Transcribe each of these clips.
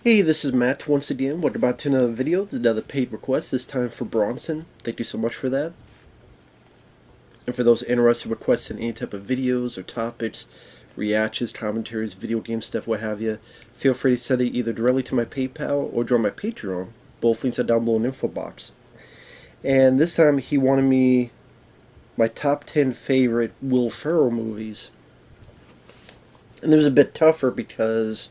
Hey, this is Matt once again. Welcome back to another video. This is another paid request, this time for Bronson. Thank you so much for that. And for those interested in requesting any type of videos or topics, reactions, commentaries, video game stuff, what have you, feel free to send it either directly to my PayPal or join my Patreon. Both links are down below in the info box. And this time he wanted me my top 10 favorite Will Ferrell movies. And it was a bit tougher because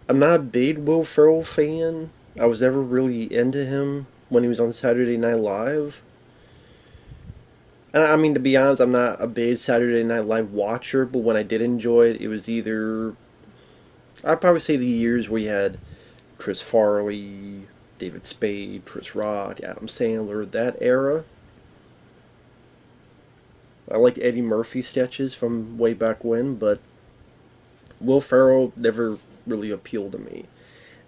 I'm not a big Will Ferrell fan. I was never really into him when he was on Saturday Night Live. And I mean, to be honest, I'm not a big Saturday Night Live watcher, but when I did enjoy it, it was either. I'd probably say the years where you had Chris Farley, David Spade, Chris Rock, Adam Sandler, that era. I like Eddie Murphy sketches from way back when, but Will Ferrell never really appealed to me.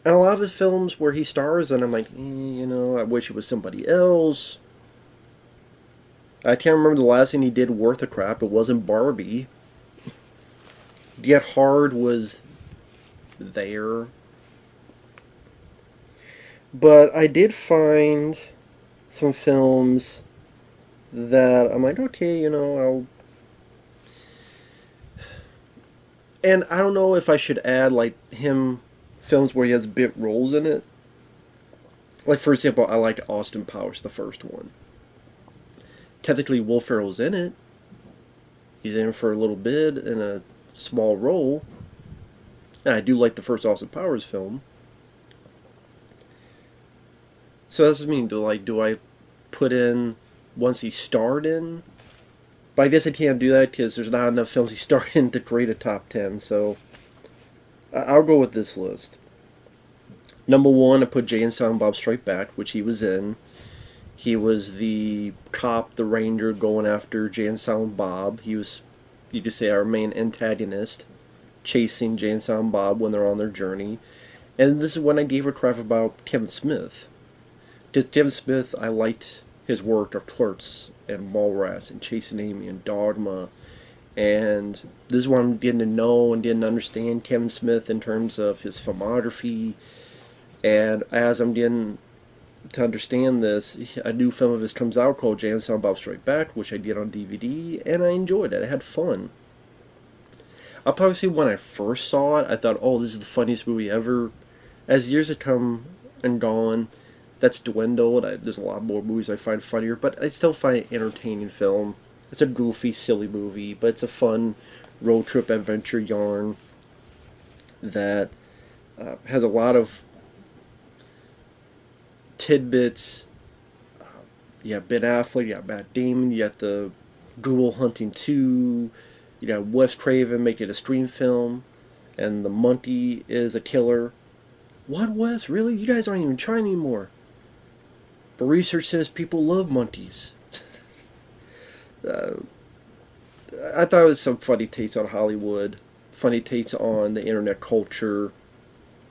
And a lot of his films where he stars, and I'm like, I wish it was somebody else. I can't remember the last thing he did worth a crap. It wasn't Barbie. Get Hard was there. But I did find some films that I'm like, okay, I'll. And I don't know if I should add, like, him films where he has bit roles in it. Like, for example, I like Austin Powers, the first one. Technically, Will Ferrell's in it. He's in for a little bit in a small role. And I do like the first Austin Powers film. So that's mean. Do I put in once he starred in? But I guess I can't do that because there's not enough films he starred in to create a top 10. So I'll go with this list. Number one, I put Jay and Silent Bob Strike Back, which he was in. He was the cop, the ranger, going after Jay and Silent Bob. He was, you could say, our main antagonist, chasing Jay and Silent Bob when they're on their journey. And this is when I gave a crap about Kevin Smith. Because Kevin Smith, I liked his work of Clerks and Mallrats and Chasing Amy and Dogma. And this is when I'm getting to know and getting to understand Kevin Smith in terms of his filmography. And as I'm getting to understand this, a new film of his comes out called Jay and Silent Bob Strike Back, which I did on DVD, and I enjoyed it. I had fun. I'll probably say when I first saw it, I thought, oh, this is the funniest movie ever. As years have come and gone, that's dwindled. There's a lot more movies I find funnier, but I still find it an entertaining film. It's a goofy, silly movie, but it's a fun road trip adventure yarn that has a lot of tidbits. You got Ben Affleck, you got Matt Damon, you got the Google Hunting 2, you got Wes Craven making a stream film, and the monkey is a killer. What, Wes? Really? You guys aren't even trying anymore. But research says people love monkeys. uh, I thought it was some funny takes on Hollywood, funny takes on the internet culture,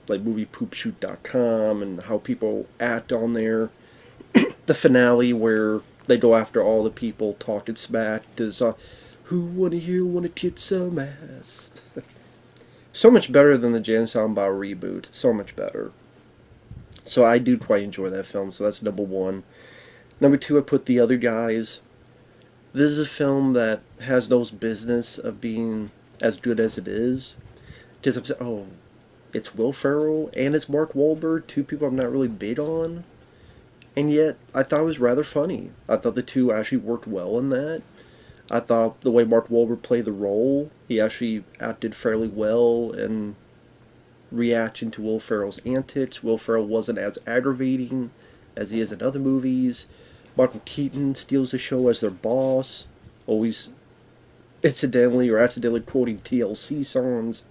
like moviepoopshoot.com and how people act on there. The finale where they go after all the people talking smack is who wanna kick some ass. So much better than the Jan Samba reboot. So much better. So I do quite enjoy that film. So that's number one. Number two, I put The Other Guys. This is a film that has no business of being as good as it is. Just upset. Oh, it's Will Ferrell and it's Mark Wahlberg, two people I'm not really big on. And yet, I thought it was rather funny. I thought the two actually worked well in that. I thought the way Mark Wahlberg played the role, he actually acted fairly well in reaction to Will Ferrell's antics. Will Ferrell wasn't as aggravating as he is in other movies. Michael Keaton steals the show as their boss, always incidentally or accidentally quoting TLC songs.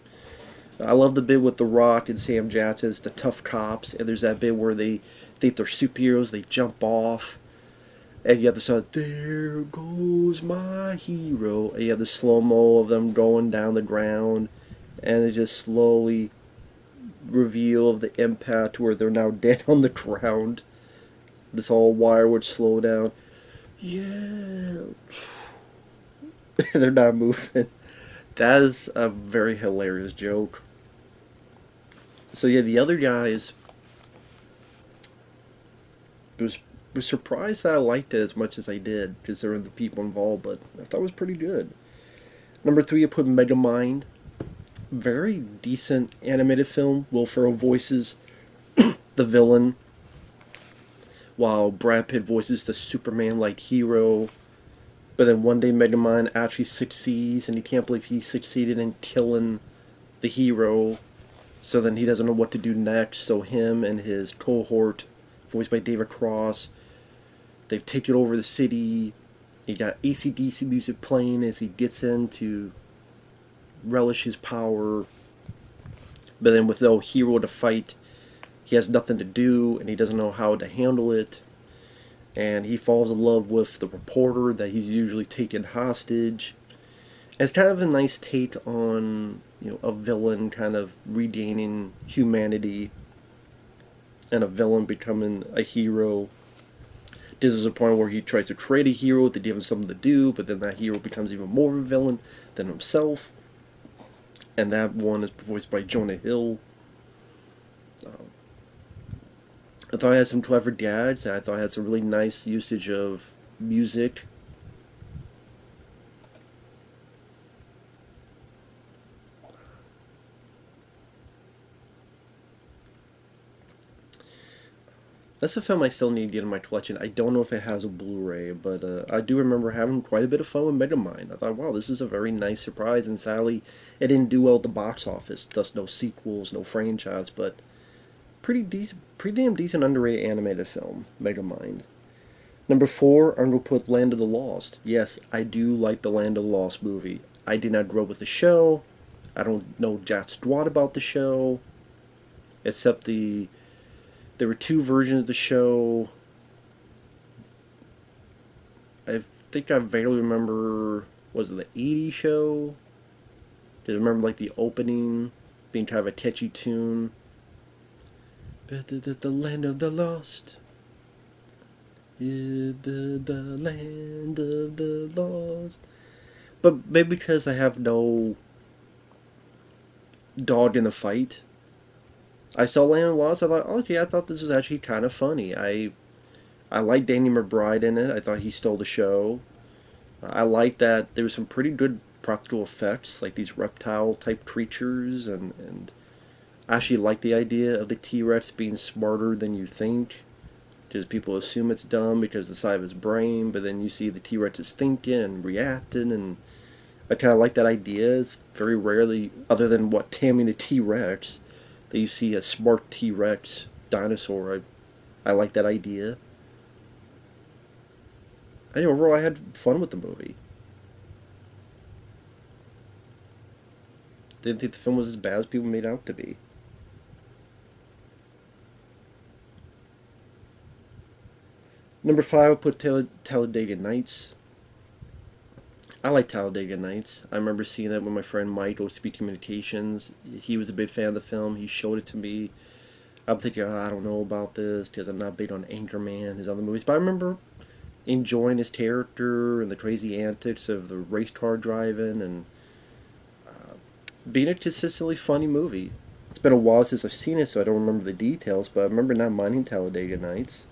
I love the bit with The Rock and Sam Jackson, it's the tough cops, and there's that bit where they think they're superheroes, they jump off, and you have the song, there goes my hero, and you have the slow-mo of them going down the ground, and they just slowly reveal the impact where they're now dead on the ground. This all wire would slow down. Yeah. They're not moving. That is a very hilarious joke. So yeah, the other guys was was surprised that I liked it as much as I did because there were the people involved, but I thought it was pretty good. Number three, I put Megamind. Very decent animated film. Will Ferrell voices the villain, while Brad Pitt voices the Superman-like hero. But then one day Megamind actually succeeds, and he can't believe he succeeded in killing the hero. So then he doesn't know what to do next. So him and his cohort, voiced by David Cross, they've taken over the city. You got AC/DC music playing as he gets in to relish his power. But then with no hero to fight, he has nothing to do and he doesn't know how to handle it. And he falls in love with the reporter that he's usually taken hostage. And it's kind of a nice take on, a villain kind of regaining humanity and a villain becoming a hero. This is a point where he tries to create a hero to give him something to do, but then that hero becomes even more of a villain than himself. And that one is voiced by Jonah Hill. I thought it had some clever gags. I thought it had some really nice usage of music. That's a film I still need to get in my collection. I don't know if it has a Blu-ray, but I do remember having quite a bit of fun with Megamind. I thought, wow, this is a very nice surprise, and sadly, it didn't do well at the box office. Thus, no sequels, no franchise, but pretty damn decent underrated animated film, Megamind. Number four, I'm gonna put Land of the Lost. Yes, I do like the Land of the Lost movie. I did not grow up with the show. I don't know jack squat about the show, except there were two versions of the show. I think I vaguely remember, was it the '80s show? I remember like the opening being kind of a catchy tune. The land of the lost. Yeah, the land of the lost. But maybe because I have no dog in the fight, I saw Land of the Lost. I thought, oh, okay, I thought this was actually kind of funny. I liked Danny McBride in it. I thought he stole the show. I liked that there was some pretty good practical effects, like these reptile type creatures, and I actually like the idea of the T-Rex being smarter than you think. Because people assume it's dumb because of the size of his brain, but then you see the T-Rex is thinking and reacting, and I kind of like that idea. It's very rarely, other than what, taming the T-Rex, that you see a smart T-Rex dinosaur. I like that idea. And overall, I had fun with the movie. Didn't think the film was as bad as people made it out to be. Number five, I put Talladega Nights. I like Talladega Nights. I remember seeing that with my friend Mike, OCB Communications. He was a big fan of the film. He showed it to me. I'm thinking, oh, I don't know about this because I'm not big on Anchorman, his other movies. But I remember enjoying his character and the crazy antics of the race car driving and being a consistently funny movie. It's been a while since I've seen it, so I don't remember the details, but I remember not minding Talladega Nights.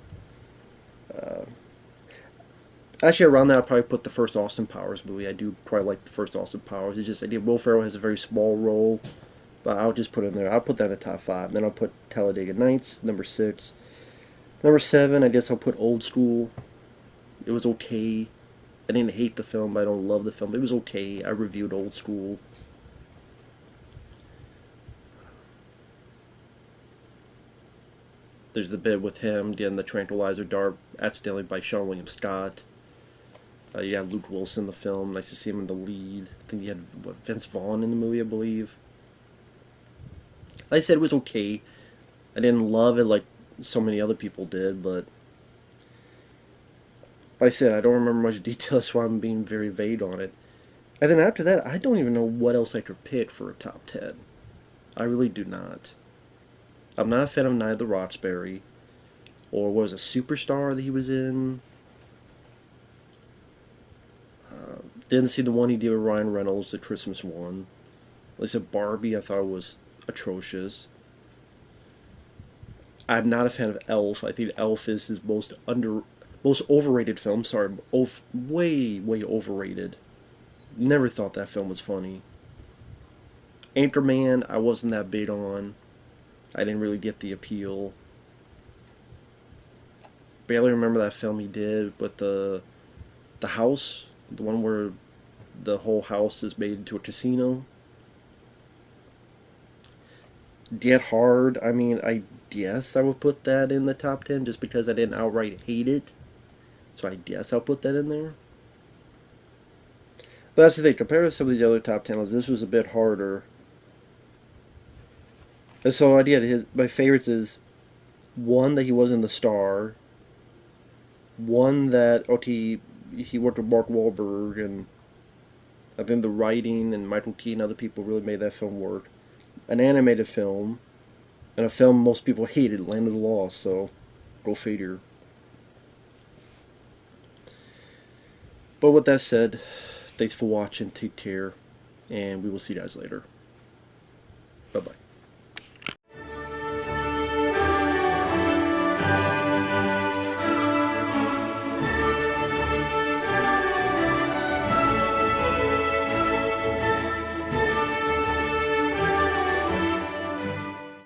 Actually, around that, I'll probably put the first Austin Powers movie. I do quite like the first Austin Powers. It's just, I think Will Ferrell has a very small role, but I'll just put it in there. I'll put that in the top five. Then I'll put Talladega Nights, number six. Number seven, I guess I'll put Old School. It was okay. I didn't hate the film, but I don't love the film. It was okay. I reviewed Old School. There's the bit with him getting the tranquilizer dart accidentally by Sean William Scott. You had Luke Wilson in the film. Nice to see him in the lead. I think you had Vince Vaughn in the movie, I believe. Like I said, it was okay. I didn't love it like so many other people did, but like I said, I don't remember much detail, so I'm being very vague on it. And then after that, I don't even know what else I could pick for a top 10. I really do not. I'm not a fan of Night of the Roxbury, or was a Superstar that he was in. Didn't see the one he did with Ryan Reynolds, the Christmas one. Like I said, Barbie, I thought was atrocious. I'm not a fan of Elf. I think Elf is his most overrated film. Sorry, way overrated. Never thought that film was funny. Anchorman, I wasn't that big on. I didn't really get the appeal. Barely remember that film he did, but the house, the one where the whole house is made into a casino. Get Hard, I mean, I guess I would put that in the top 10 just because I didn't outright hate it. So I guess I'll put that in there. But that's the thing, compared to some of these other top 10 lists, this was a bit harder. And so I did. My favorites is one, that he wasn't the star. One, that, okay, he worked with Mark Wahlberg, and I think the writing and Michael Keaton and other people really made that film work. An animated film, and a film most people hated, Land of the Lost, so go figure. But with that said, thanks for watching, take care, and we will see you guys later. Bye-bye.